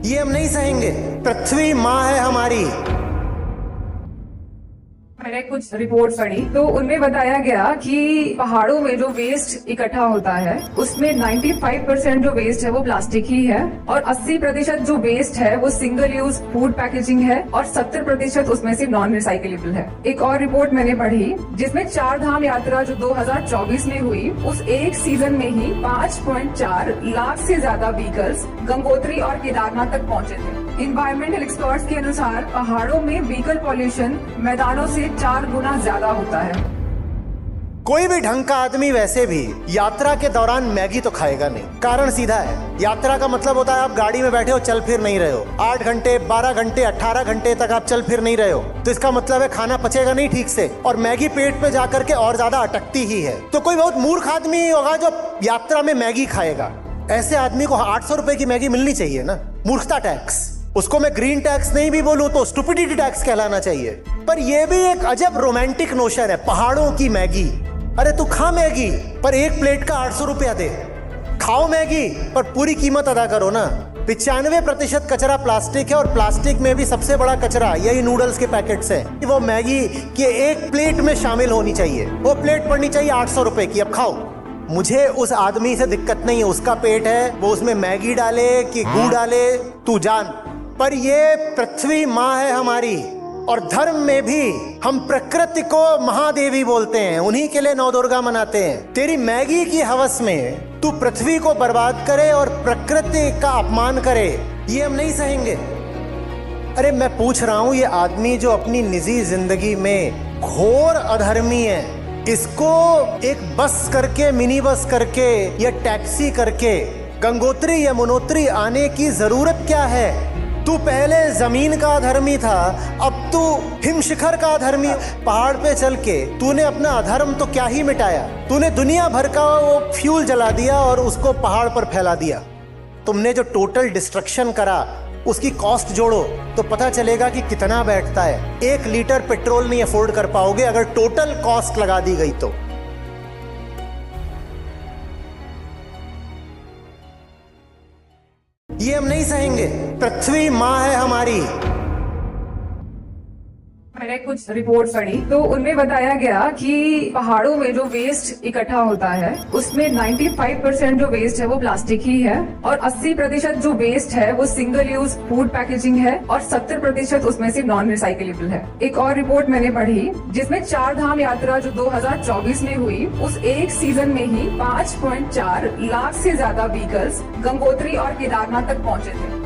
ये हम नहीं सहेंगे। पृथ्वी माँ है हमारी। मैंने कुछ रिपोर्ट पढ़ी तो उनमें बताया गया कि पहाड़ों में जो वेस्ट इकट्ठा होता है उसमें 95% जो वेस्ट है वो प्लास्टिक ही है और 80% जो वेस्ट है वो सिंगल यूज फूड पैकेजिंग है और 70% उसमें से नॉन रिसाइकलेबल है। एक और रिपोर्ट मैंने पढ़ी जिसमें 4 धाम यात्रा जो 2024 में हुई उस एक सीजन में ही 5.4 लाख से ज्यादा व्हीकल्स गंगोत्री और केदारनाथ तक पहुँचे थे। इन्वायरमेंटल एक्सपर्ट्स के अनुसार पहाड़ों में व्हीकल पॉल्यूशन मैदानों से 4 गुना ज्यादा होता है। कोई भी ढंग का आदमी वैसे भी यात्रा के दौरान मैगी तो खाएगा नहीं। कारण सीधा है, यात्रा का मतलब होता है आप गाड़ी में बैठे हो, चल फिर नहीं रहे हो। 8 घंटे 12 घंटे 18 घंटे तक आप चल फिर नहीं रहे हो, तो इसका मतलब है खाना पचेगा नहीं ठीक से और मैगी पेट पे जाकर के और ज्यादा अटकती ही है। तो कोई बहुत मूर्ख आदमी होगा जो यात्रा में मैगी खाएगा। ऐसे आदमी को 800 रुपए की मैगी मिलनी चाहिए ना। मूर्खता टैक्स, उसको मैं ग्रीन टैक्स नहीं भी बोलूं तो स्टुपिडिटी टैक्स कहलाना चाहिए। पर यह भी एक अजब रोमांटिक नोशन है, पहाड़ों की मैगी। अरे तू खा मैगी पर एक प्लेट का 800 रुपया दे। खाओ मैगी पर पूरी कीमत अदा करो ना। 95% कचरा प्लास्टिक है और प्लास्टिक में भी सबसे बड़ा कचरा यही नूडल्स के पैकेट्स हैं। वो मैगी के एक प्लेट में शामिल होनी चाहिए, वो प्लेट पड़नी चाहिए 800 रुपए की। अब खाओ। मुझे उस आदमी से दिक्कत नहीं है, उसका पेट है, वो उसमें मैगी डाले कि गू डाले तू जान। पर ये पृथ्वी माँ है हमारी और धर्म में भी हम प्रकृति को महादेवी बोलते हैं, उन्हीं के लिए नवदुर्गा मनाते हैं। तेरी मैगी की हवस में तू पृथ्वी को बर्बाद करे और प्रकृति का अपमान करे, ये हम नहीं सहेंगे। अरे मैं पूछ रहा हूं, ये आदमी जो अपनी निजी जिंदगी में घोर अधर्मी है, इसको एक बस करके, मिनी बस करके या टैक्सी करके गंगोत्री या मुनोत्री आने की जरूरत क्या है? तू पहले जमीन का अधर्मी था, अब तू हिमशिखर का अधर्मी। पहाड़ पे चल के तूने अपना अधर्म तो क्या ही मिटाया, तूने दुनिया भर का वो फ्यूल जला दिया और उसको पहाड़ पर फैला दिया। तुमने जो टोटल डिस्ट्रक्शन करा उसकी कॉस्ट जोड़ो तो पता चलेगा कि कितना बैठता है। 1 लीटर पेट्रोल नहीं अफोर्ड कर पाओगे अगर टोटल कॉस्ट लगा दी गई तो। ये हम नहीं सहेंगे। पृथ्वी माँ है हमारी। मैंने कुछ रिपोर्ट पढ़ी तो उनमें बताया गया कि पहाड़ों में जो वेस्ट इकट्ठा होता है उसमें 95% जो वेस्ट है वो प्लास्टिक ही है और 80% जो वेस्ट है वो सिंगल यूज फूड पैकेजिंग है और 70% उसमें से नॉन रिसाइकलेबल है। एक और रिपोर्ट मैंने पढ़ी जिसमें 4 धाम यात्रा जो 2024 में हुई उस एक सीजन में ही 5.4 लाख से ज्यादा व्हीकल्स गंगोत्री और केदारनाथ तक पहुँचे थे।